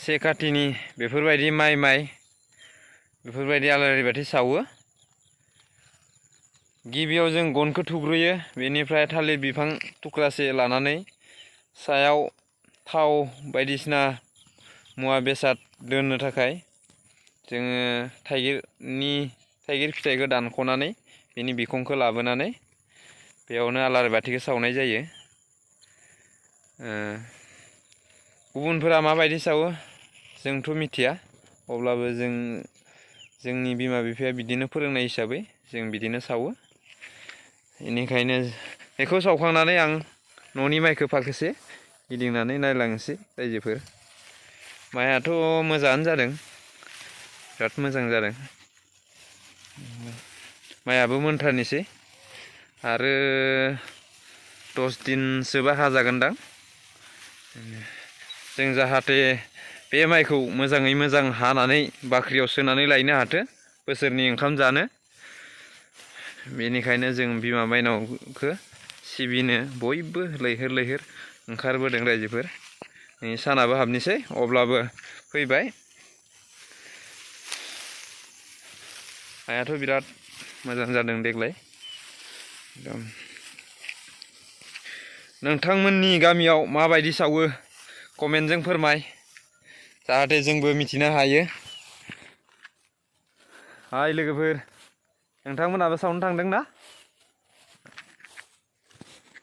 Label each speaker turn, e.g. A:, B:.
A: से कातिनि बेफोरबायदि माइ बेफोरबायदि आलारि बाथि सावो। गिबियाव जों गनखौ थुग्रोयो, बेनिफ्राय थालिर बिफां थुख्रासे लानानै सायाव थाव बायदिसिना मुवा बेसाद दोननो थाखाय जोङो थाइगिर फिथाइखौ दानख'नानै बेनि बिखंखौ लाबोनानै बेयावनो आलारि बाथिखौ सावनाय जायो। गुबुनफोरा माबायदि सावो जोंथ' मिथिया, अब्लाबो जोंनि बिमा बिफाया बिदिनो फोरोंनाय हिसाबै जों बिदिनो सावो। बेनिखायनो बेखौ सावखांनानै आं न'नि माइखौ फाखोसे गिदिंनानै नायलांनोसै रायजोफोर। माइआथ' मोजाङानो जादों, बिराद मोजां जादों। माइआबो मोनथारनोसै आरो 10 दिनसोबा हाजागोनदां। जों जाहाथे बे माइखौ मोजाङै मोजां हानानै बाख्रियाव सोनानै लायनो हाथों बोसोरनि ओंखाम जानो। बेनिखायनो जों बिमा माइनावखौ सिबिनो बयबो लैहोर लैहोर ओंखारबोदों रायजोफोर। नै सानाबो हाबनोसै, अब्लाबो फैबाय। माइआथ' बिराद मोजां जादों देग्लाय। नोंथांमोननि गामियाव माबायदि सावो कमेन्टजों फोरमाय, जाहाथे जोंबो मिथिनो हायो। हाय लोगोफोर, नोंथांमोनाबो सावनो थांदों ना?